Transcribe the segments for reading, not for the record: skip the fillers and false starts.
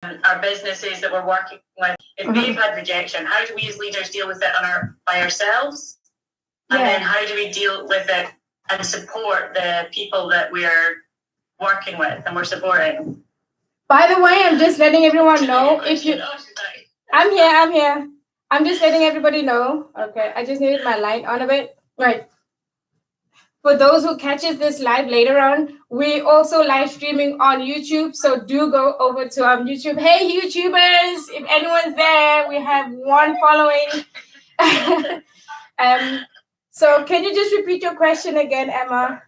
our businesses that we're working with, if they've had rejection, how do we as leaders deal with it by ourselves? And then how do we deal with it and support the people that we're working with and we're supporting? By the way, I'm just letting everyone know if you... I'm here. I'm just letting everybody know. Okay, I just needed my light on a bit. Right. For those who catches this live later on, we also live streaming on YouTube. So do go over to our YouTube. Hey, YouTubers, if anyone's there, we have one following. So can you just repeat your question again, Emma?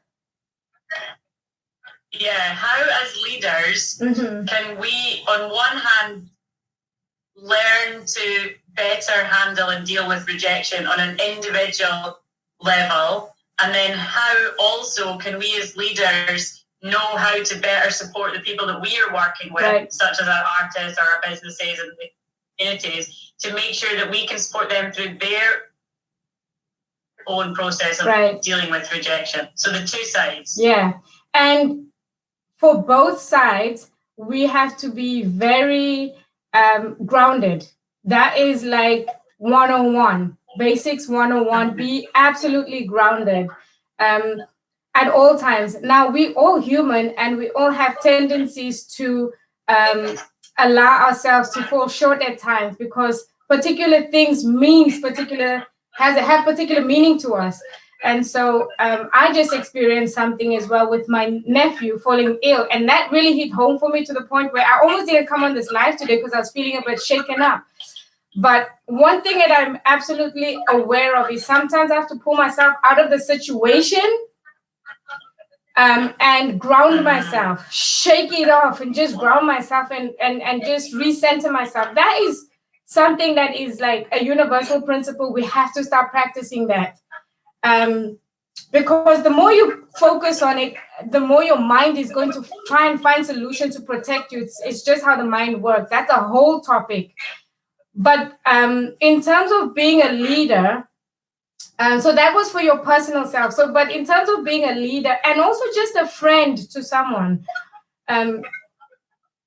Yeah, how as leaders can we, on one hand, learn to better handle and deal with rejection on an individual level? And then how also can we as leaders know how to better support the people that we are working with, such as our artists or our businesses and the communities, to make sure that we can support them through their own process of dealing with rejection? So the two sides. Yeah. And for both sides, we have to be very grounded. That is like 101. Basics 101, be absolutely grounded at all times. Now, we all human and we all have tendencies to allow ourselves to fall short at times because particular things have particular meaning to us. And so I just experienced something as well with my nephew falling ill. And that really hit home for me to the point where I almost didn't come on this live today because I was feeling a bit shaken up. But one thing that I'm absolutely aware of is sometimes I have to pull myself out of the situation and ground myself, shake it off and just ground myself and just recenter myself. That is something that is like a universal principle. We have to start practicing that. Because the more you focus on it, the more your mind is going to try and find solutions to protect you. It's just how the mind works. That's a whole topic. But in terms of being a leader, so that was for your personal self. So, but in terms of being a leader and also just a friend to someone,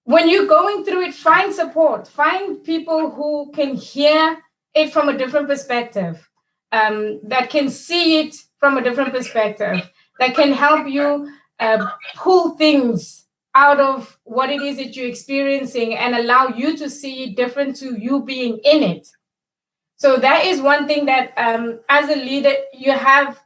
when you're going through it, find support. Find people who can hear it from a different perspective, that can see it from a different perspective, that can help you pull things out of what it is that you're experiencing and allow you to see it different to you being in it. So that is one thing that as a leader, you have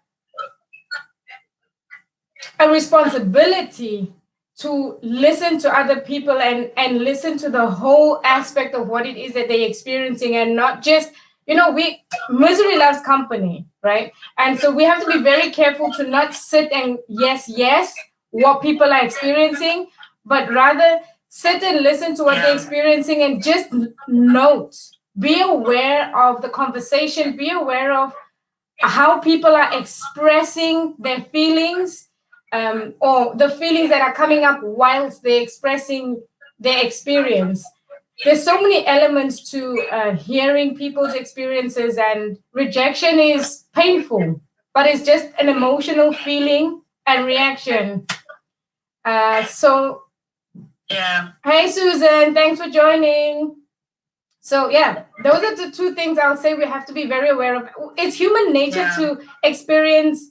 a responsibility to listen to other people and listen to the whole aspect of what it is that they're experiencing and not just, misery loves company, right? And so we have to be very careful to not sit and yes, what people are experiencing, but rather sit and listen to what they're experiencing and just note. Be aware of the conversation. Be aware of how people are expressing their feelings or the feelings that are coming up whilst they're expressing their experience. There's so many elements to hearing people's experiences, and rejection is painful, but it's just an emotional feeling and reaction. Hey, Susan, thanks for joining. So those are the two things I'll say we have to be very aware of. It's human nature to experience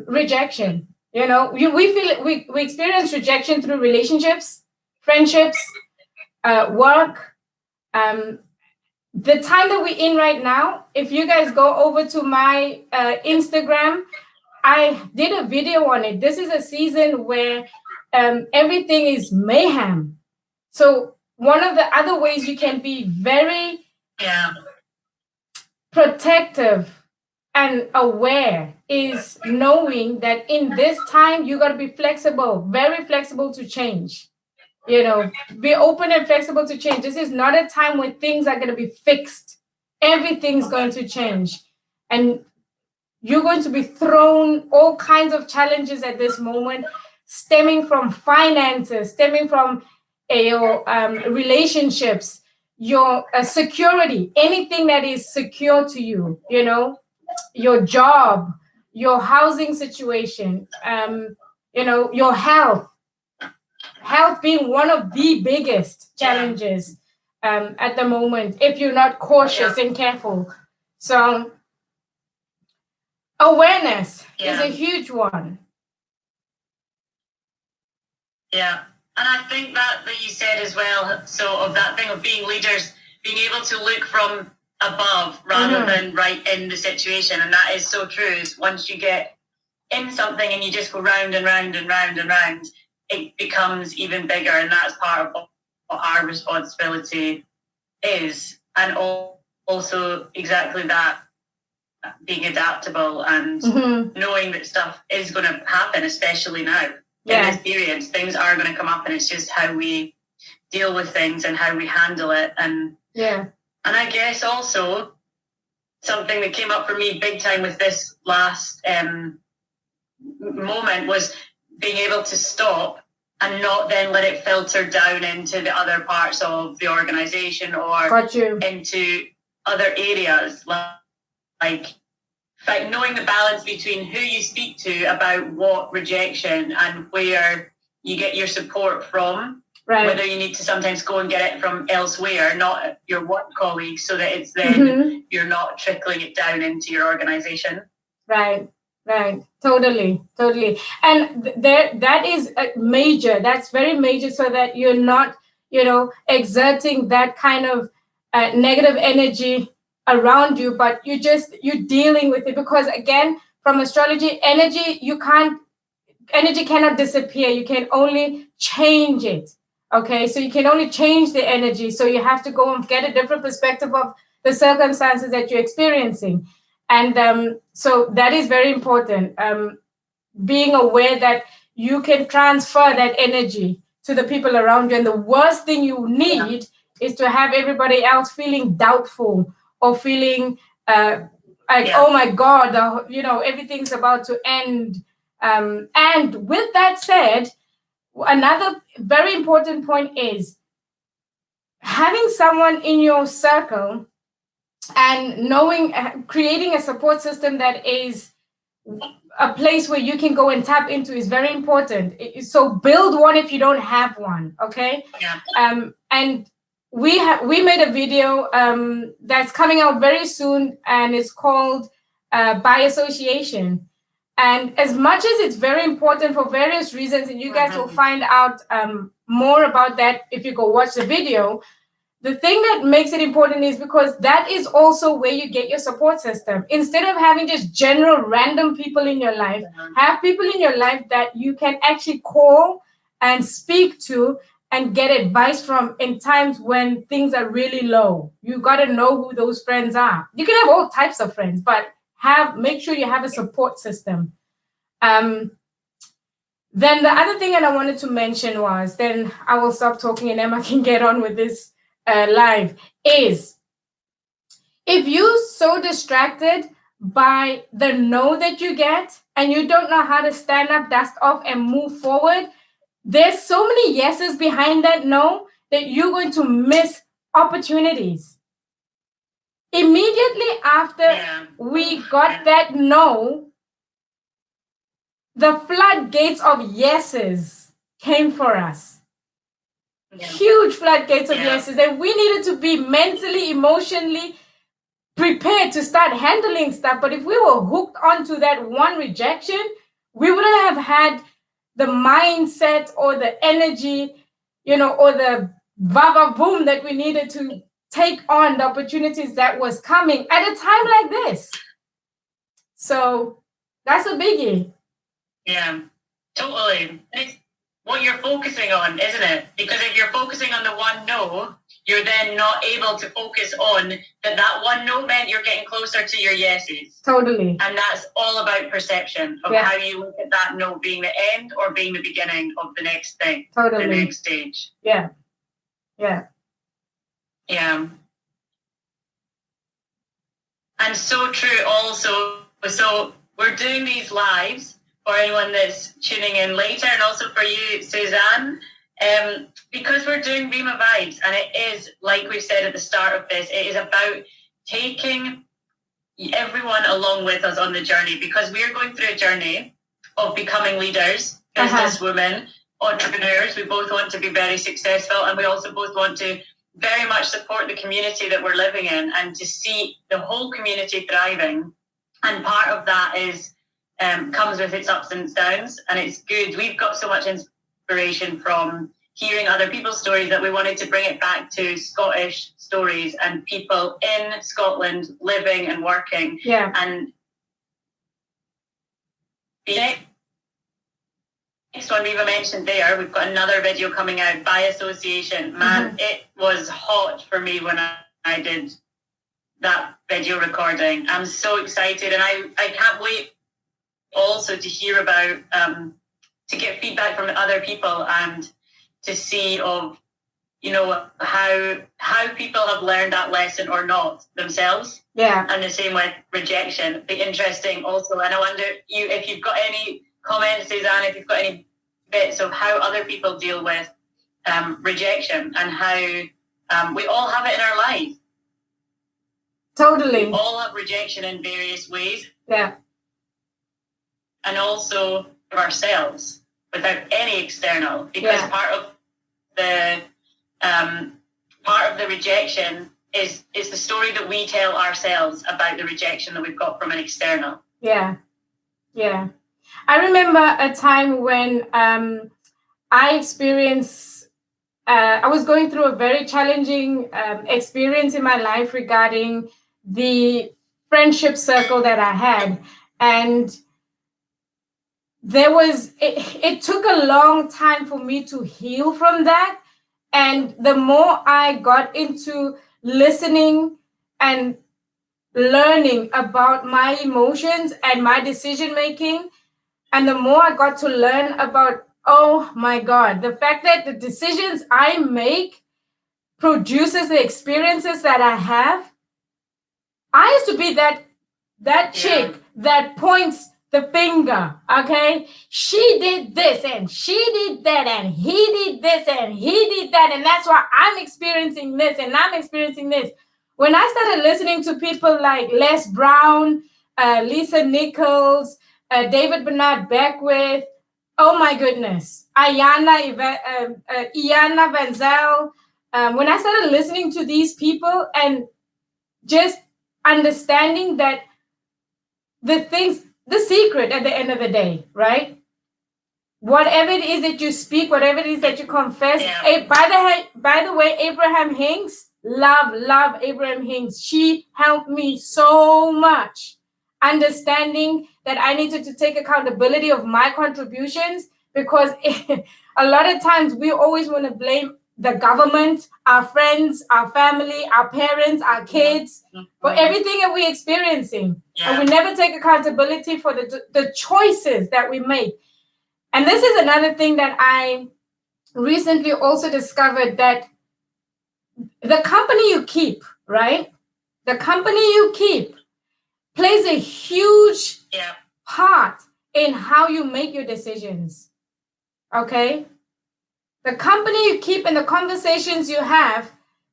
rejection. We experience rejection through relationships, friendships, work. The time that we're in right now, if you guys go over to my Instagram, I did a video on it. This is a season where everything is mayhem. So one of the other ways you can be very protective and aware is knowing that in this time, you got to be flexible, very flexible to change. Be open and flexible to change. This is not a time when things are going to be fixed. Everything's going to change. And you're going to be thrown all kinds of challenges at this moment, stemming from finances, stemming from your relationships, your security, anything that is secure to you, your job, your housing situation, your health. health being one of the biggest challenges at the moment if you're not cautious and careful. So awareness is a huge one. Yeah. And I think that you said as well, so of that thing of being leaders, being able to look from above rather than right in the situation. And that is so true. Is once you get in something and you just go round and round and round and round, it becomes even bigger. And that's part of what our responsibility is. And also exactly that, being adaptable and knowing that stuff is going to happen, especially now. In this period, things are going to come up, and it's just how we deal with things and how we handle it. And I guess also something that came up for me big time with this last moment was being able to stop and not then let it filter down into the other parts of the organization or into other areas, like knowing the balance between who you speak to about what rejection and where you get your support from, whether you need to sometimes go and get it from elsewhere, not your work colleagues, so that it's then you're not trickling it down into your organization. Right. Totally. And that is major. That's very major, so that you're not, exerting that kind of negative energy around you, but you're dealing with it. Because again, from astrology, energy cannot disappear. You can only change it. Okay, so you can only change the energy. So you have to go and get a different perspective of the circumstances that you're experiencing. And so that is very important. Being aware that you can transfer that energy to the people around you. And the worst thing you need is to have everybody else feeling doubtful or feeling oh my God, everything's about to end. And with that said, another very important point is having someone in your circle and creating a support system that is a place where you can go and tap into is very important. So build one if you don't have one, okay? And we made a video that's coming out very soon, and it's called By Association. And as much as it's very important for various reasons, and you guys will find out more about that if you go watch the video, the thing that makes it important is because that is also where you get your support system. Instead of having just general random people in your life, have people in your life that you can actually call and speak to and get advice from in times when things are really low. You got to know who those friends are. You can have all types of friends, but make sure you have a support system. Then the other thing that I wanted to mention was, then I will stop talking and Emma can get on with this live, is if you're so distracted by the no that you get and you don't know how to stand up, dust off, and move forward, there's so many yeses behind that no that you're going to miss opportunities. Immediately after we got that no, the floodgates of yeses came for us. Huge floodgates of yeses, that we needed to be mentally, emotionally prepared to start handling stuff. But if we were hooked onto that one rejection, we wouldn't have had the mindset or the energy, or the vava boom that we needed to take on the opportunities that was coming at a time like this. So that's a biggie. Yeah, totally. It's what you're focusing on, isn't it? Because if you're focusing on the one no, you're then not able to focus on that one no meant you're getting closer to your yeses. Totally. And that's all about perception of how you look at that no being the end or being the beginning of the next thing. Totally. The next stage. Yeah. And so true also. So we're doing these lives for anyone that's tuning in later, and also for you, Suzanne, because we're doing Reema Vibes, and it is, like we said at the start of this, it is about taking everyone along with us on the journey, because we're going through a journey of becoming leaders, businesswomen, entrepreneurs. We both want to be very successful, and we also both want to very much support the community that we're living in and to see the whole community thriving. And part of that is comes with its ups and downs, and it's good. We've got so much inspiration from hearing other people's stories that we wanted to bring it back to Scottish stories and people in Scotland living and working. Yeah. And the next one Reema mentioned there, we've got another video coming out by association. Man, it was hot for me when I did that video recording. I'm so excited, and I can't wait also to hear about, to get feedback from other people and to see of, you know, how people have learned that lesson or not themselves. Yeah. And the same with rejection. It'd be interesting also. And I wonder if you've got any comments, Suzanne, if you've got any bits of how other people deal with rejection and how we all have it in our life. Totally. We all have rejection in various ways. Yeah. And also of ourselves without any external, because part of the rejection is the story that we tell ourselves about the rejection that we've got from an external. Yeah. Yeah. I remember a time when I experienced, I was going through a very challenging experience in my life regarding the friendship circle that I had. And it took a long time for me to heal from that. And the more I got into listening and learning about my emotions and my decision making, and the more I got to learn about, oh my God, the fact that the decisions I make produces the experiences that I have. I used to be that chick that points the finger, okay? She did this and she did that and he did this and he did that, and that's why I'm experiencing this and I'm experiencing this. When I started listening to people like Les Brown, Lisa Nichols, David Bernard Beckwith, oh my goodness, Iana Vanzel, when I started listening to these people and just understanding that the secret at the end of the day, right? Whatever it is that you speak, whatever it is that you confess. By the way, Abraham Hinks, love Abraham Hinks. She helped me so much understanding that I needed to take accountability of my contributions, because a lot of times we always want to blame the government, our friends, our family, our parents, our kids, for everything that we're experiencing. Yeah. And we never take accountability for the choices that we make. And this is another thing that I recently also discovered, that the company you keep, right? The company you keep plays a huge part in how you make your decisions. Okay? The company you keep and the conversations you have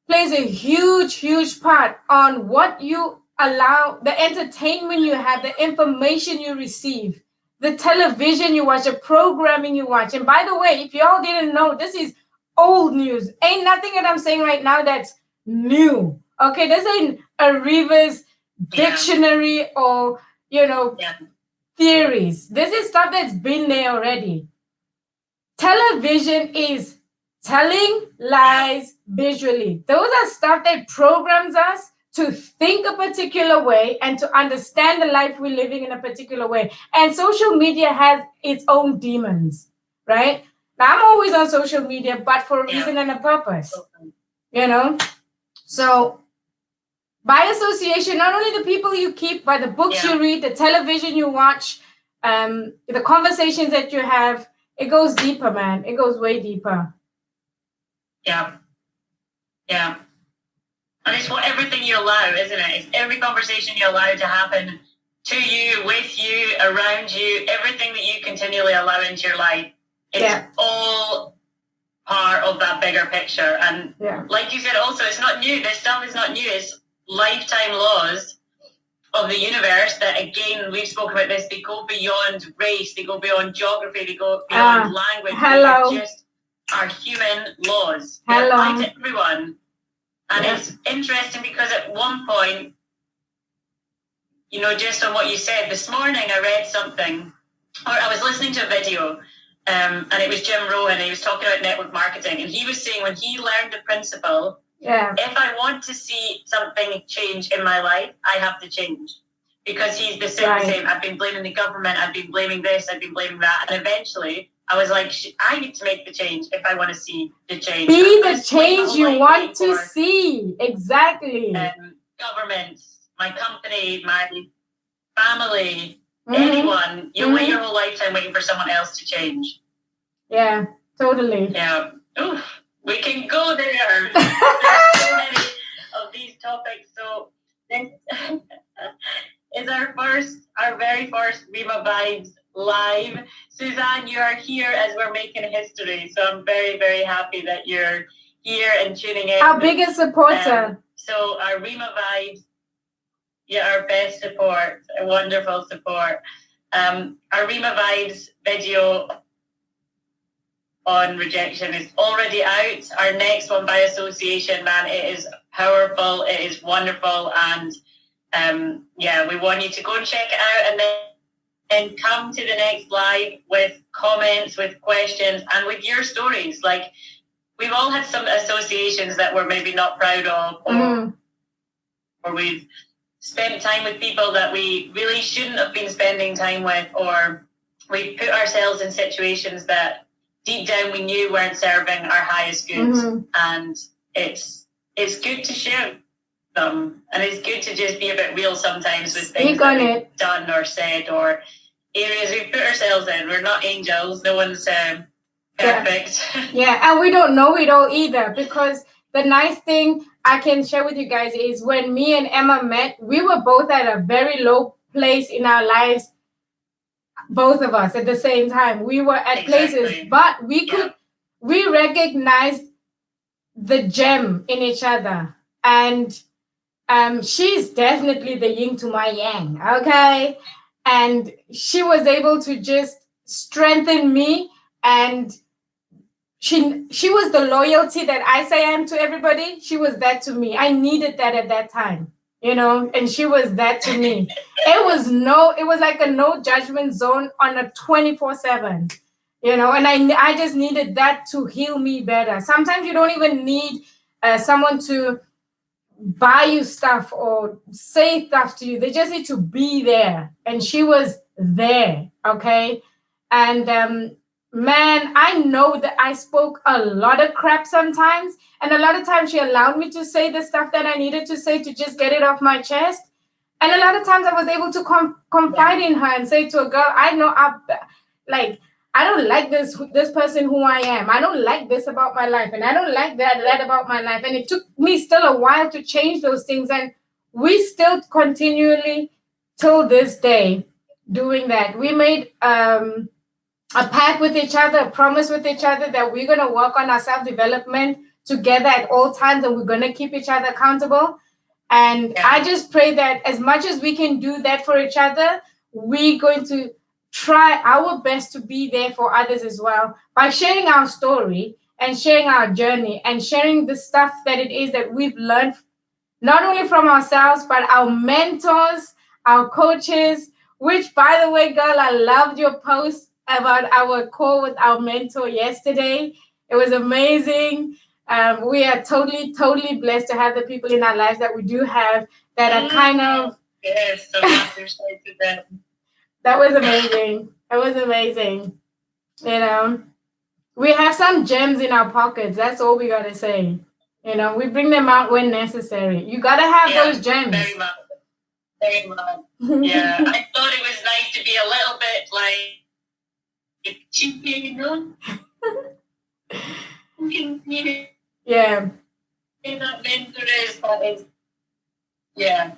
plays a huge part on what you allow, the entertainment you have, the information you receive, the television you watch, the programming you watch. And by the way, if y'all didn't know, this is old news. Ain't nothing that I'm saying right now that's new. Okay, this ain't a Reva's dictionary or, theories. This is stuff that's been there already. Television is telling lies visually. Those are stuff that programs us to think a particular way and to understand the life we're living in a particular way. And social media has its own demons, right? Now, I'm always on social media, but for a reason and a purpose, So by association, not only the people you keep, but the books you read, the television you watch, the conversations that you have, it goes deeper, man. It goes way deeper. Yeah. And it's everything you allow, isn't it? It's every conversation you allow to happen to you, with you, around you, everything that you continually allow into your life. It's all part of that bigger picture. And like you said, also, it's not new. This stuff is not new. It's lifetime laws of the universe that, again, we've spoken about this, they go beyond race, they go beyond geography, they go beyond language. Hello. They just are human laws. They Hello. apply to everyone. And it's interesting because at one point, you know, just on what you said, this morning I read something, or I was listening to a video, and it was Jim Rohn, and he was talking about network marketing, and he was saying when he learned the principle, if I want to see something change in my life, I have to change. Because he's the same. I've been blaming the government, I've been blaming this, I've been blaming that, and eventually I was like, I need to make the change if I want to see the change. Be the change you want to see. Exactly. Governments, my company, my family, anyone, you wait your whole lifetime waiting for someone else to change. Yeah, totally. Yeah. Oof, we can go there. There's so many of these topics. So this is our very first Reema Vibes Live. Suzanne, you are here as we're making history. So I'm very, very happy that you're here and tuning in. Our biggest supporter. So our Reema Vibes, our best support, a wonderful support. Our Reema Vibes video on rejection is already out. Our next one by association, man, it is powerful, it is wonderful, and we want you to go and check it out and come to the next live with comments, with questions, and with your stories. Like, we've all had some associations that we're maybe not proud of, or we've spent time with people that we really shouldn't have been spending time with, or we put ourselves in situations that deep down we knew weren't serving our highest good. And it's good to share them, and it's good to just be a bit real sometimes with things that we've done or said, or areas we've put ourselves in. We're not angels, no one's perfect. And we don't know it all either, because the nice thing I can share with you guys is when me and Emma met, we were both at a very low place in our lives, both of us at the same time. We were at places, but we recognized the gem in each other. And she's definitely the yin to my yang, okay? And she was able to just strengthen me, and she was the loyalty that I say I am to everybody. She was that to me. I needed that at that time, you know, and she was that to me. It was like a no judgment zone on a 24/7, you know, and I just needed that to heal me better. Sometimes you don't even need someone to buy you stuff or say stuff to you. They just need to be there, and she was there, okay? And man, I know that I spoke a lot of crap sometimes, and a lot of times she allowed me to say the stuff that I needed to say to just get it off my chest. And a lot of times I was able to confide in her and say to a girl, I know I don't like this person who I am. I don't like this about my life, and I don't like that about my life. And it took me still a while to change those things, and we still continually till this day doing that. We made a pact with each other, a promise with each other that we're going to work on our self-development together at all times, and we're going to keep each other accountable. And I just pray that as much as we can do that for each other, we're going to try our best to be there for others as well, by sharing our story and sharing our journey and sharing the stuff that it is that we've learned, not only from ourselves, but our mentors, our coaches, which, by the way, girl, I loved your post about our call with our mentor yesterday. It was amazing. We are totally, totally blessed to have the people in our lives that we do have that are kind of... Yes, so much to them. That was amazing. It was amazing. You know, we have some gems in our pockets. That's all we got to say. You know, we bring them out when necessary. You got to have those gems. Very much. Very much. Yeah, I thought it was nice to be a little bit like cheeky, you know? Yeah. That mentor is, that is, yeah.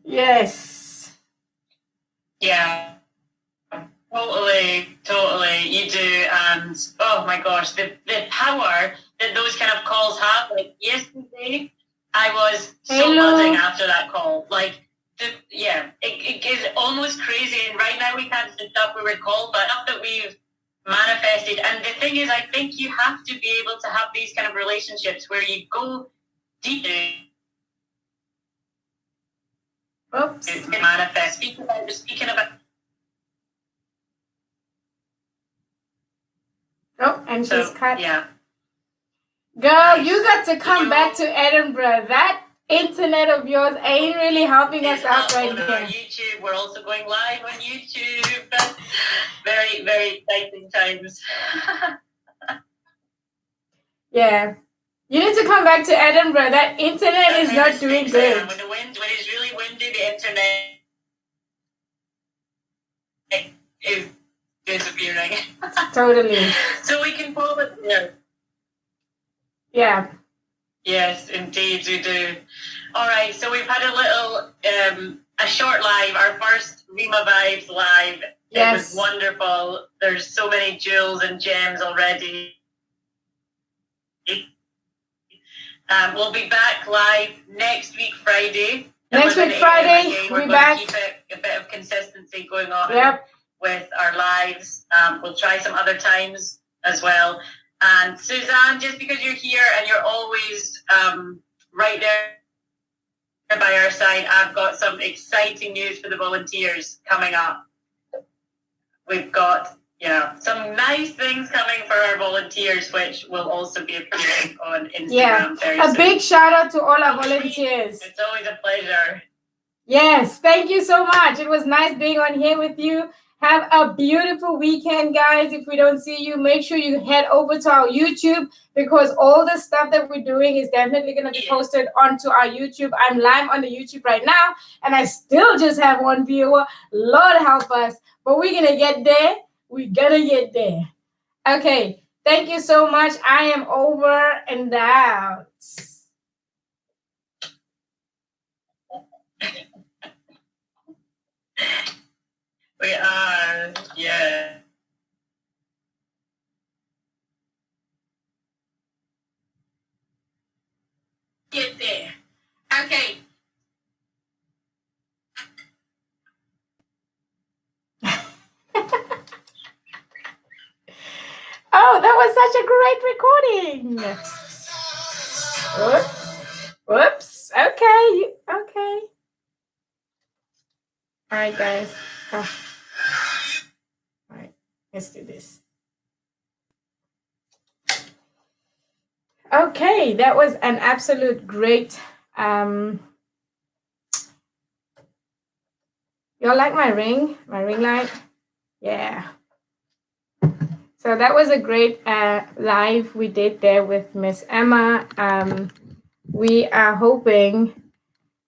Yes. Yeah. Totally, you do. And oh my gosh, the power that those kind of calls have. Like yesterday, I was so buzzing after that call. Like, almost crazy. And right now we can't sit up we were called, but stuff that we've manifested. And the thing is, I think you have to be able to have these kind of relationships where you go deep. Oops. Manifest. Speaking about. Oh, and she's cut. Yeah. Girl, you got to come back to Edinburgh. That internet of yours ain't really helping us out right here. On YouTube, we're also going live on YouTube. Very, very exciting times. Yeah. You need to come back to Edinburgh. That internet is not doing good. When it's really windy, the internet is disappearing. Totally. So we can pull it there. Yeah. Yes, indeed we do. All right, so we've had a little, a short live, our first Reema Vibes live. Yes. It was wonderful. There's so many jewels and gems already. We'll be back live next week, Friday. Next week, Friday, we're going to keep a bit of consistency going on with our lives. We'll try some other times as well. And Suzanne, just because you're here and you're always right there by our side, I've got some exciting news for the volunteers coming up. We've got some nice things coming for our volunteers, which will also be appearing on Instagram very soon. Big shout out to all our volunteers. It's always a pleasure. Yes, thank you so much. It was nice being on here with you. Have a beautiful weekend, guys. If we don't see you, make sure you head over to our YouTube, because all the stuff that we're doing is definitely going to be posted onto our YouTube. I'm live on the YouTube right now, and I still just have one viewer. Lord help us. But we're going to get there. We're going to get there. Okay. Thank you so much. I am over and out. We are, yeah. Get there. Okay. Oh, that was such a great recording. Whoops. Okay. Okay. All right, guys. All right. Let's do this. Okay. That was an absolute great. Y'all like my ring? My ring light? Yeah. So that was a great live we did there with Miss Emma. We are hoping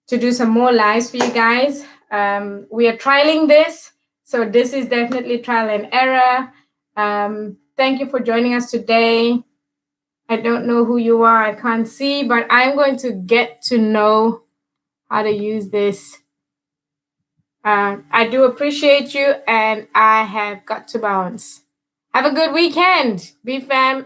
to do some more lives for you guys. We are trialing this, so this is definitely trial and error. Thank you for joining us today. I don't know who you are, I can't see, but I'm going to get to know how to use this. I do appreciate you, and I have got to bounce. Have a good weekend, B-Fam.